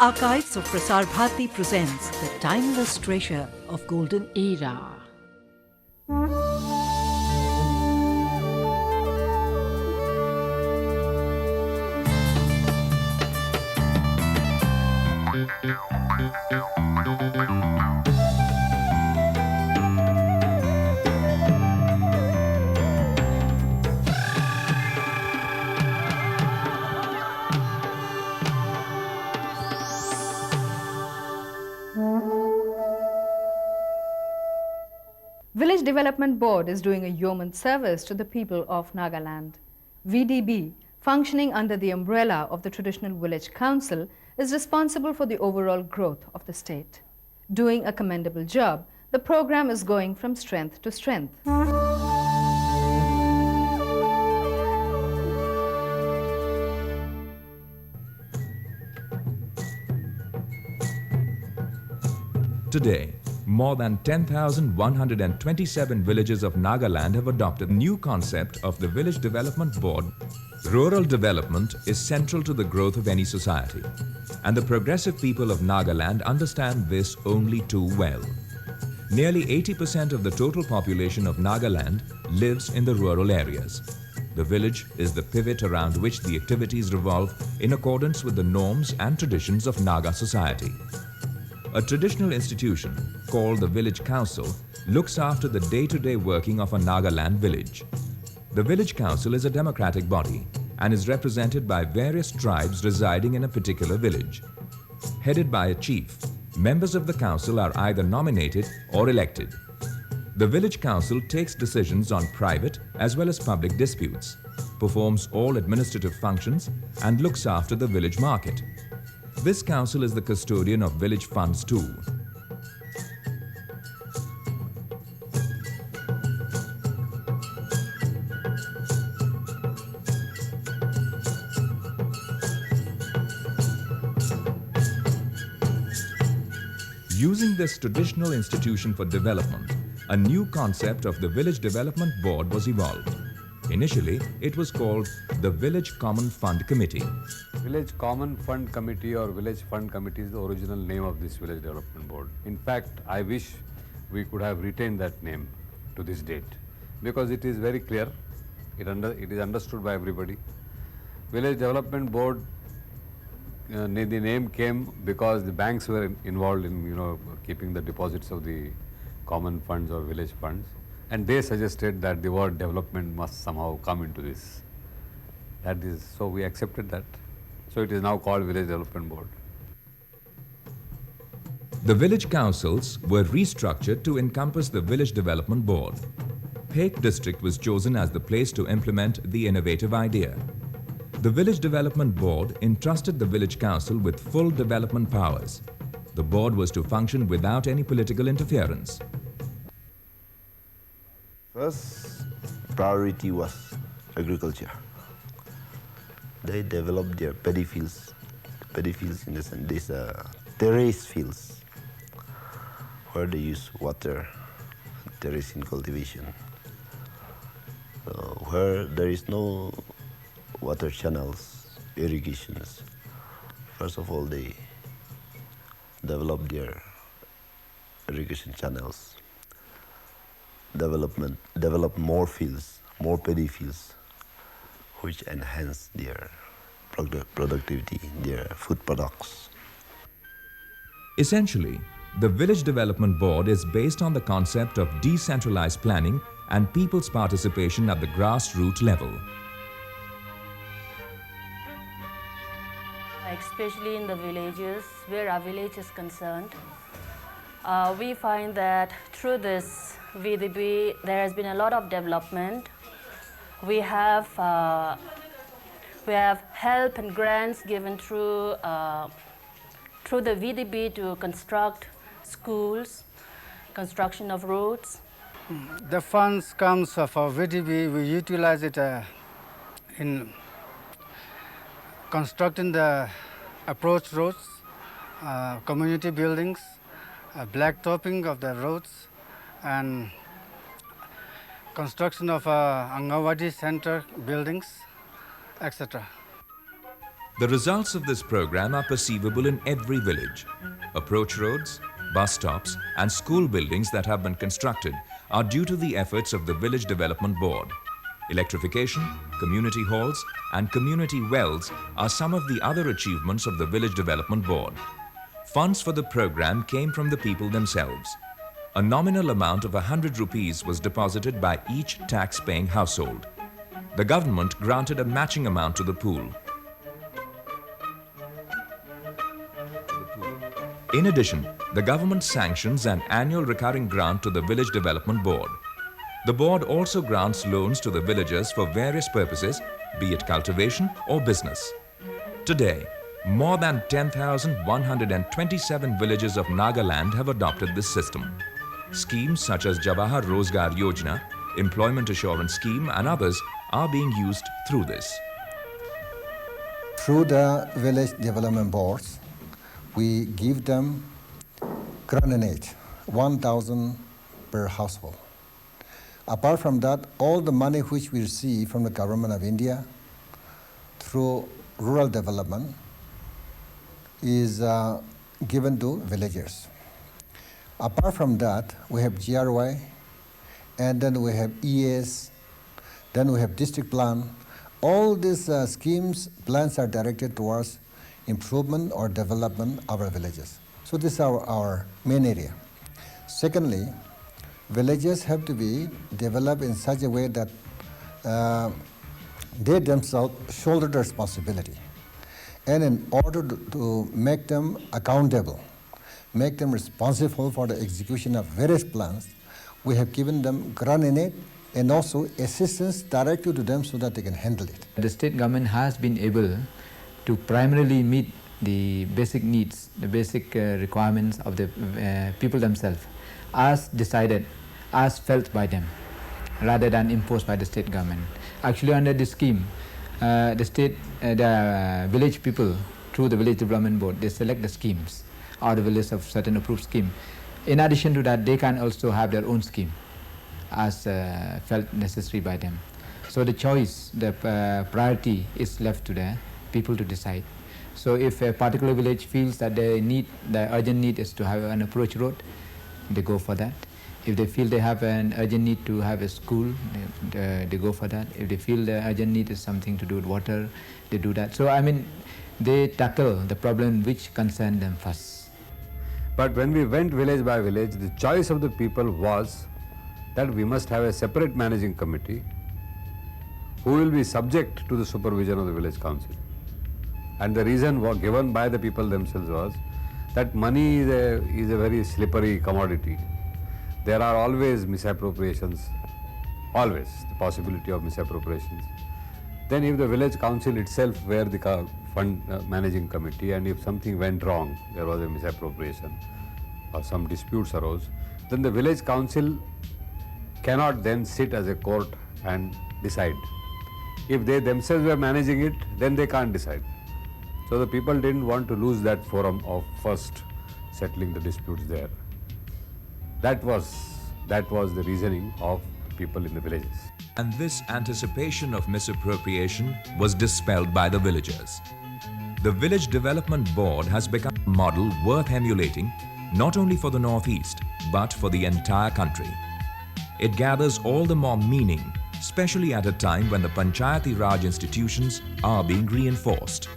Archives of Prasar Bharati presents the timeless treasure of golden era. Village Development Board is doing a yeoman service to the people of Nagaland. VDB, functioning under the umbrella of the Traditional Village Council, is responsible for the overall growth of the state. Doing a commendable job, the program is going from strength to strength. Today, more than 10,127 villages of Nagaland have adopted the new concept of the Village Development Board. Rural development is central to the growth of any society, and the progressive people of Nagaland understand this only too well. Nearly 80% of the total population of Nagaland lives in the rural areas. The village is the pivot around which the activities revolve in accordance with the norms and traditions of Naga society. A traditional institution called the Village Council looks after the day-to-day working of a Nagaland village. The Village Council is a democratic body and is represented by various tribes residing in a particular village. Headed by a chief, members of the council are either nominated or elected. The Village Council takes decisions on private as well as public disputes, performs all administrative functions, and looks after the village market. This council is the custodian of village funds too. Using this traditional institution for development, a new concept of the Village Development Board was evolved. Initially, it was called the Village Common Fund Committee. Village Common Fund Committee or Village Fund Committee is the original name of this Village Development Board. In fact, I wish we could have retained that name to this date because it is very clear, it is understood by everybody. Village Development Board, the name came because the banks were involved in keeping the deposits of the common funds or village funds, and they suggested that the word development must somehow come into this. That is, so we accepted that. So it is now called Village Development Board. The village councils were restructured to encompass the Village Development Board. Peck district was chosen as the place to implement the innovative idea. The Village Development Board entrusted the village council with full development powers. The board was to function without any political interference. First priority was agriculture. They developed their paddy fields in the sense these terrace fields where they use water, terrace in cultivation. Where there is no water channels, irrigations, first of all they develop their irrigation channels, develop more fields, more paddy fields, which enhance their productivity, their food products. Essentially, the Village Development Board is based on the concept of decentralized planning and people's participation at the grassroots level. Especially in the villages, where our village is concerned, we find that through this VDB there has been a lot of development. We have help and grants given through the VDB to construct schools, construction of roads. The funds comes for VDB. We utilize it in constructing the approach roads, community buildings, blacktopping of the roads, and construction of Angawadi center buildings, etc. The results of this program are perceivable in every village. Approach roads, bus stops and school buildings that have been constructed are due to the efforts of the Village Development Board. Electrification, community halls and community wells are some of the other achievements of the Village Development Board. Funds for the program came from the people themselves. A nominal amount of 100 rupees was deposited by each tax-paying household. The government granted a matching amount to the pool. In addition, the government sanctions an annual recurring grant to the Village Development Board. The board also grants loans to the villagers for various purposes, be it cultivation or business. Today, more than 10,127 villages of Nagaland have adopted this system. Schemes such as Jawahar Rozgar Yojana, Employment Assurance Scheme and others are being used through this. Through the village development boards, we give them granite, 1,000 per household. Apart from that, all the money which we receive from the government of India through rural development is given to villagers. Apart from that, we have GRY, and then we have EAS, then we have district plan. All these schemes, plans are directed towards improvement or development of our villages. So this is our main area. Secondly, villages have to be developed in such a way that they themselves shoulder the responsibility. And in order to make them accountable, make them responsible for the execution of various plans, we have given them granite and also assistance directly to them so that they can handle it. The state government has been able to primarily meet the basic needs, the basic requirements of the people themselves, as decided, as felt by them, rather than imposed by the state government. Actually, under this scheme, the village people, through the Village Development Board, they select the schemes out of a list of certain approved scheme. In addition to that, they can also have their own scheme as felt necessary by them. So the choice, the priority is left to the people to decide. So if a particular village feels that the urgent need is to have an approach road, they go for that. If they feel they have an urgent need to have a school, they go for that. If they feel the urgent need is something to do with water, they do that. So I mean, they tackle the problem which concern them first. But when we went village by village, the choice of the people was that we must have a separate managing committee who will be subject to the supervision of the village council. And the reason given by the people themselves was that money is a very slippery commodity. There are always misappropriations, always the possibility of misappropriations. Then if the village council itself were the fund managing committee, and if something went wrong, there was a misappropriation or some disputes arose, then the village council cannot then sit as a court and decide. If they themselves were managing it, then they can't decide. So the people didn't want to lose that forum of first settling the disputes there. That was the reasoning of people in the villages. And this anticipation of misappropriation was dispelled by the villagers. The Village Development Board has become a model worth emulating, not only for the Northeast, but for the entire country. It gathers all the more meaning, especially at a time when the Panchayati Raj institutions are being reinforced.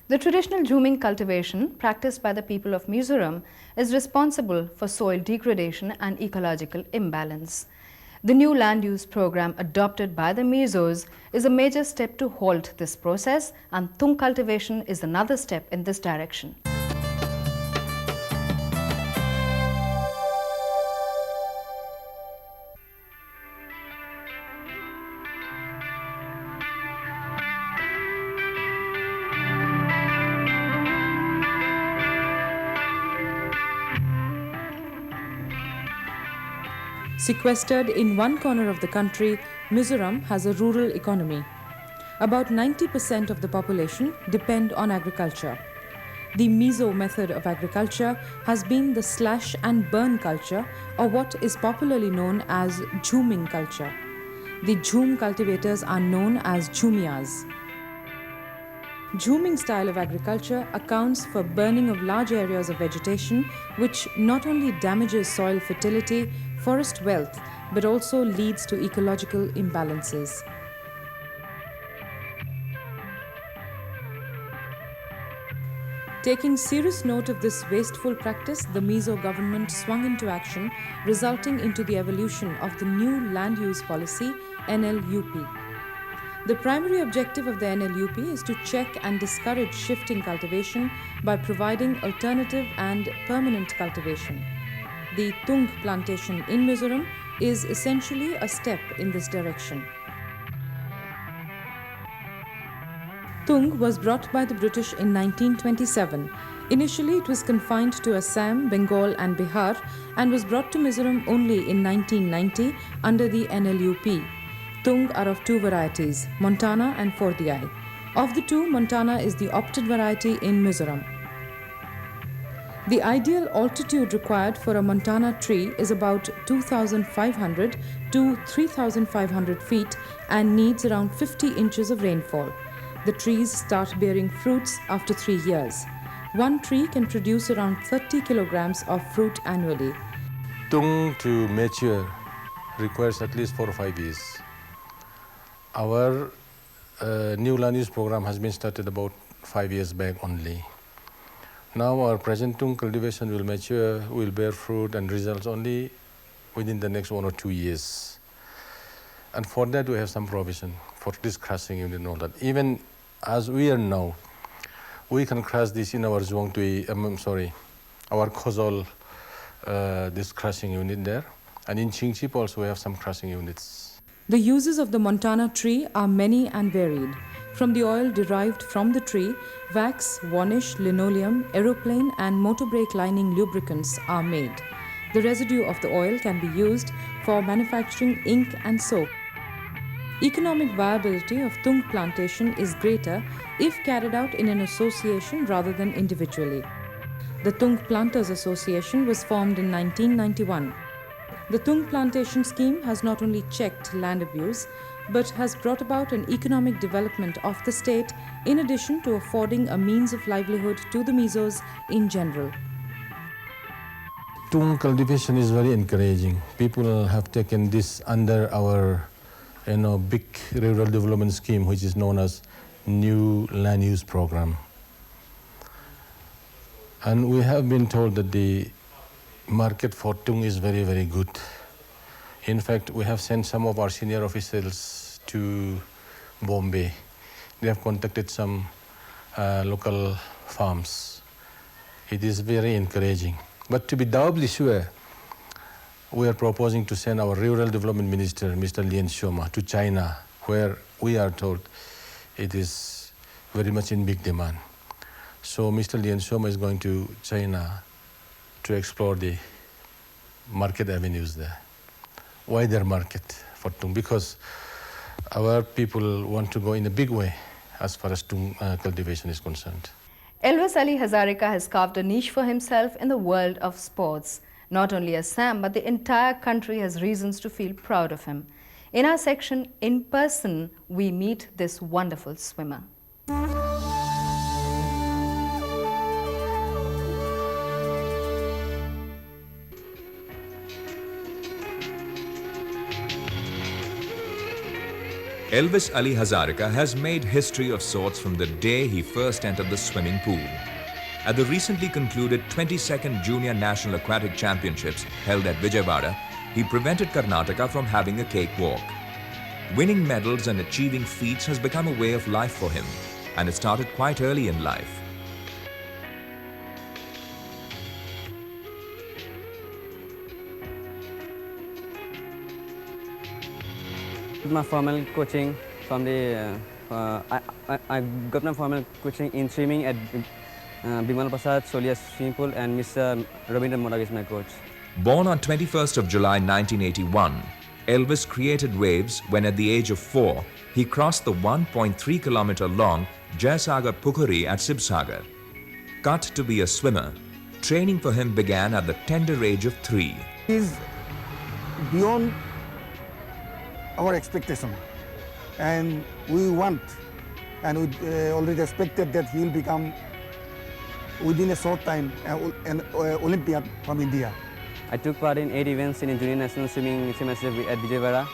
The traditional Jhumming cultivation practiced by the people of Mizoram is responsible for soil degradation and ecological imbalance. The new land use program adopted by the Mizos is a major step to halt this process, and thung cultivation is another step in this direction. Sequestered in one corner of the country, Mizoram has a rural economy. About 90% of the population depend on agriculture. the Mizo method of agriculture has been the slash and burn culture, or what is popularly known as Jhumming culture. The Jhum cultivators are known as Jhummiyas. Jhumming style of agriculture accounts for burning of large areas of vegetation, which not only damages soil fertility, forest wealth, but also leads to ecological imbalances. Taking serious note of this wasteful practice, the Mizo government swung into action, resulting into the evolution of the new land use policy, NLUP. The primary objective of the NLUP is to check and discourage shifting cultivation by providing alternative and permanent cultivation. The Tung plantation in Mizoram is essentially a step in this direction. Tung was brought by the British in 1927. Initially, it was confined to Assam, Bengal and Bihar and was brought to Mizoram only in 1990 under the NLUP. Tung are of two varieties, Montana and Fordiai. Of the two, Montana is the opted variety in Mizoram. The ideal altitude required for a Montana tree is about 2,500 to 3,500 feet and needs around 50 inches of rainfall. The trees start bearing fruits after 3 years. One tree can produce around 30 kilograms of fruit annually. Tung to mature requires at least 4 or 5 years. Our new land use program has been started about 5 years back only. Now our present Tung cultivation will mature, will bear fruit and results only within the next 1 or 2 years. And for that we have some provision for this crushing unit and all that. Even as we are now, we can crush this in our our Khozol, this crushing unit there. And in Chingchip also we have some crushing units. The uses of the Montana tree are many and varied. From the oil derived from the tree, wax, varnish, linoleum, aeroplane and motor brake lining lubricants are made. The residue of the oil can be used for manufacturing ink and soap. Economic viability of Tung plantation is greater if carried out in an association rather than individually. The Tung Planters Association was formed in 1991. The Tung plantation scheme has not only checked land abuse, but has brought about an economic development of the state in addition to affording a means of livelihood to the Mizos in general. Tung cultivation is very encouraging. People have taken this under our big rural development scheme, which is known as New Land Use Program. And we have been told that the market for Tung is very, very good. In fact, we have sent some of our senior officials to Bombay. They have contacted some local farms. It is very encouraging. But to be doubly sure, we are proposing to send our Rural Development Minister, Mr. Lian Shoma, to China, where we are told it is very much in big demand. So Mr. Lian Shoma is going to China to explore the market avenues there, wider market for Tung, because our people want to go in a big way as far as Tung cultivation is concerned. Elvis Ali Hazarika has carved a niche for himself in the world of sports. Not only Assam, but the entire country has reasons to feel proud of him. In our section, In Person, we meet this wonderful swimmer. Elvis Ali Hazarika has made history of sorts from the day he first entered the swimming pool. At the recently concluded 22nd Junior National Aquatic Championships held at Vijayawada, he prevented Karnataka from having a cakewalk. Winning medals and achieving feats has become a way of life for him, and it started quite early in life. My formal coaching from the I got my formal coaching in swimming at Bimal Prasad Solia swimming pool, and Mr. Rabindra Modag is my coach. Born on 21st of July 1981, Elvis created waves when at the age of 4, he crossed the 1.3 kilometer long Jayasagar Pukhuri at Sibsagar. Cut to be a swimmer, training for him began at the tender age of 3. He is beyond our expectation, and we want and we already expected that he will become within a short time an Olympian from India. I took part in 8 events in junior national swimming championship at Vijayawada,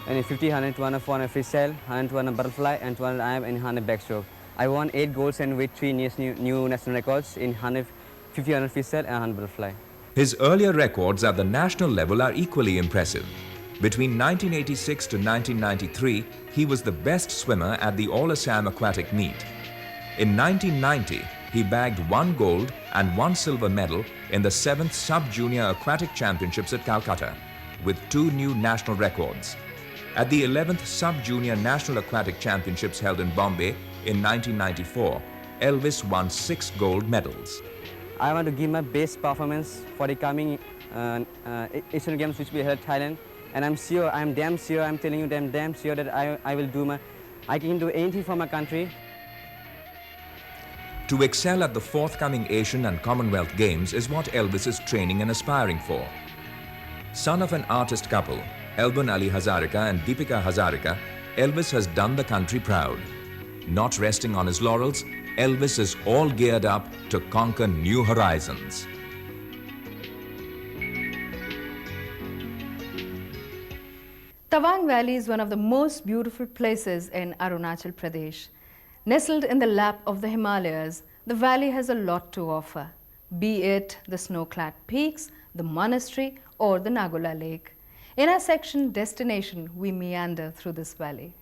and in 50, 100, 200, 400 freestyle, 100, 200 butterfly, and 200 IM and 100 backstroke. I won 8 golds and with 3 new national records in 100, 50, 100 freestyle and 100 butterfly. His earlier records at the national level are equally impressive. Between 1986 to 1993, he was the best swimmer at the All-Assam Aquatic Meet. In 1990, he bagged 1 gold and 1 silver medal in the 7th Sub-Junior Aquatic Championships at Calcutta, with 2 new national records. At the 11th Sub-Junior National Aquatic Championships held in Bombay in 1994, Elvis won 6 gold medals. I want to give my best performance for the coming Asian Games which we held in Thailand. And I'm damn sure, I'm telling you, damn sure that I can do anything for my country. To excel at the forthcoming Asian and Commonwealth Games is what Elvis is training and aspiring for. Son of an artist couple, Elbun Ali Hazarika and Deepika Hazarika, Elvis has done the country proud. Not resting on his laurels, Elvis is all geared up to conquer new horizons. Tawang Valley is one of the most beautiful places in Arunachal Pradesh. Nestled in the lap of the Himalayas, the valley has a lot to offer, be it the snow-clad peaks, the monastery, or the Nagula Lake. In our section Destination, we meander through this valley.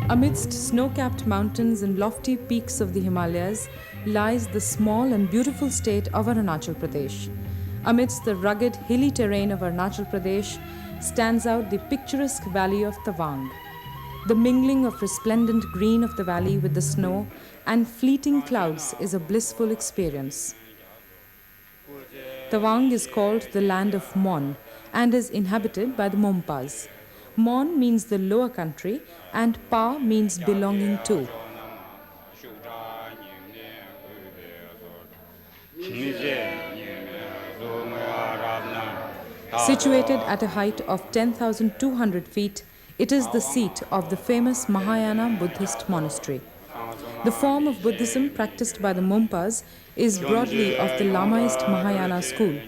Amidst snow-capped mountains and lofty peaks of the Himalayas lies the small and beautiful state of Arunachal Pradesh. Amidst the rugged, hilly terrain of Arunachal Pradesh stands out the picturesque valley of Tawang. The mingling of resplendent green of the valley with the snow and fleeting clouds is a blissful experience. Tawang is called the land of Mon and is inhabited by the Mompas. Mon means the lower country and Pa means belonging to. Situated at a height of 10,200 feet, it is the seat of the famous Mahayana Buddhist monastery. The form of Buddhism practiced by the Mompas is broadly of the Lamaist Mahayana school.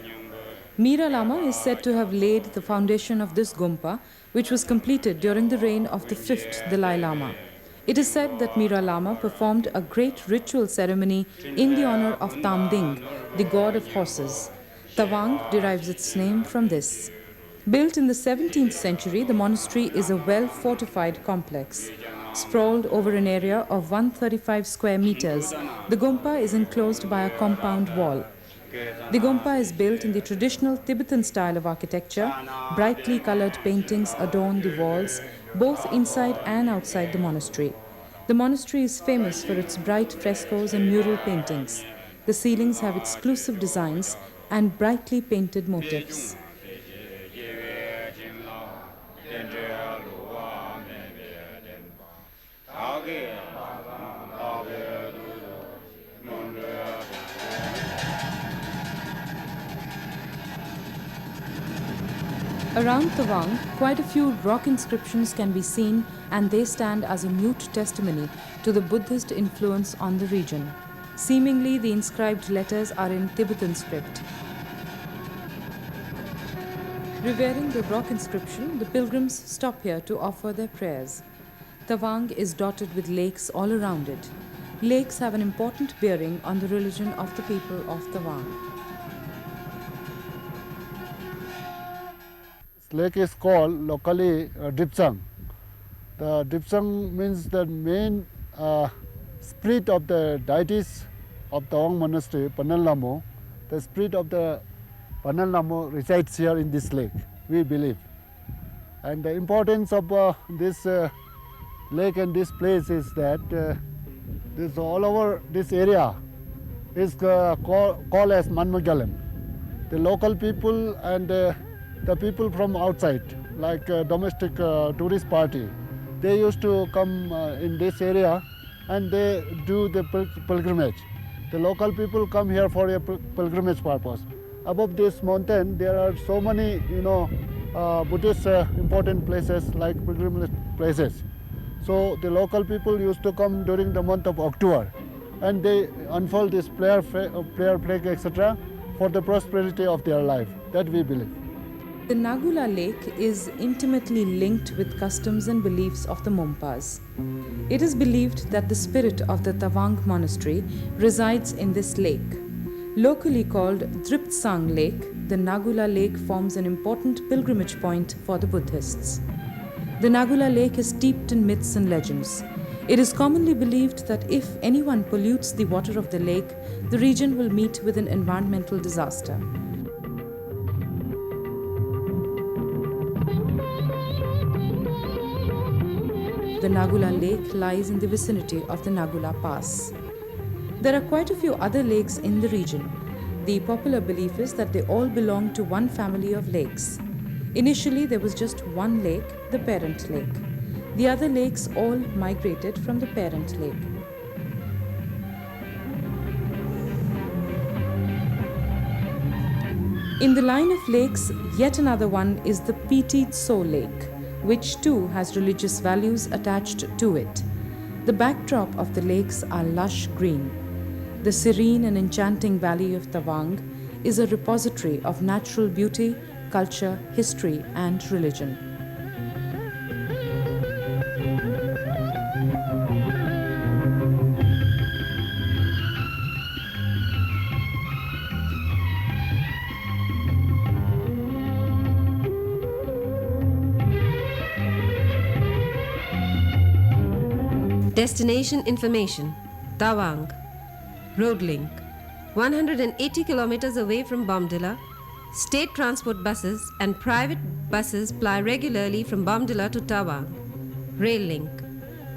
Mira Lama is said to have laid the foundation of this Gompa, which was completed during the reign of the 5th Dalai Lama. It is said that Mira Lama performed a great ritual ceremony in the honor of Tamding, the god of horses. Tawang derives its name from this. Built in the 17th century, the monastery is a well-fortified complex. Sprawled over an area of 135 square meters, the Gompa is enclosed by a compound wall. The Gompa is built in the traditional Tibetan style of architecture. Brightly colored paintings adorn the walls, both inside and outside the monastery. The monastery is famous for its bright frescoes and mural paintings. The ceilings have exclusive designs and brightly painted motifs. Around Tawang, quite a few rock inscriptions can be seen, and they stand as a mute testimony to the Buddhist influence on the region. Seemingly, the inscribed letters are in Tibetan script. Revering the rock inscription, the pilgrims stop here to offer their prayers. Tawang is dotted with lakes all around it. Lakes have an important bearing on the religion of the people of Tawang. This lake is called locally Dipsang. The Dipsang means the main spirit of the deities of Tawang Monastery, Panal Lamo. The spirit of the Panal Lamo resides here in this lake, we believe. And the importance of this lake and this place is that This all over this area is called as Manmagalam. The local people and the people from outside, like domestic tourist party, they used to come in this area and they do the pilgrimage. The local people come here for a pilgrimage purpose. Above this mountain, there are so many, Buddhist important places like pilgrimage places. So the local people used to come during the month of October, and they unfold this prayer flag, etc., for the prosperity of their life. That we believe. The Nagula Lake is intimately linked with customs and beliefs of the Mompas. It is believed that the spirit of the Tawang monastery resides in this lake. Locally called Driptsang Lake, the Nagula Lake forms an important pilgrimage point for the Buddhists. The Nagula Lake is steeped in myths and legends. It is commonly believed that if anyone pollutes the water of the lake, the region will meet with an environmental disaster. The Nagula Lake lies in the vicinity of the Nagula Pass. There are quite a few other lakes in the region. The popular belief is that they all belong to one family of lakes. Initially, there was just one lake, the parent lake. The other lakes all migrated from the parent lake. In the line of lakes, yet another one is the Piti Tso Lake, which too has religious values attached to it. The backdrop of the lakes are lush green. The serene and enchanting valley of Tawang is a repository of natural beauty, culture, history, and religion. Destination information: Tawang. Road link: 180 kilometers away from Bomdila. State transport buses and private buses ply regularly from Bomdila to Tawang. Rail link: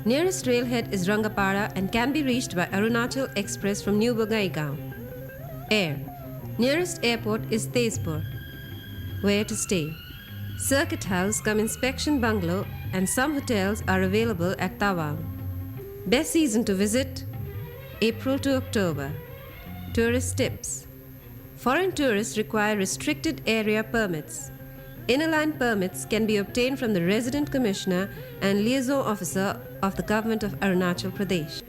nearest railhead is Rangapara and can be reached by Arunachal Express from New Bogaigaon. Air: nearest airport is Tezpur. Where to stay: Circuit House cum inspection bungalow and some hotels are available at Tawang. Best season to visit: April to October. Tourist tips: foreign tourists require restricted area permits. Inner-line permits can be obtained from the resident commissioner and liaison officer of the government of Arunachal Pradesh.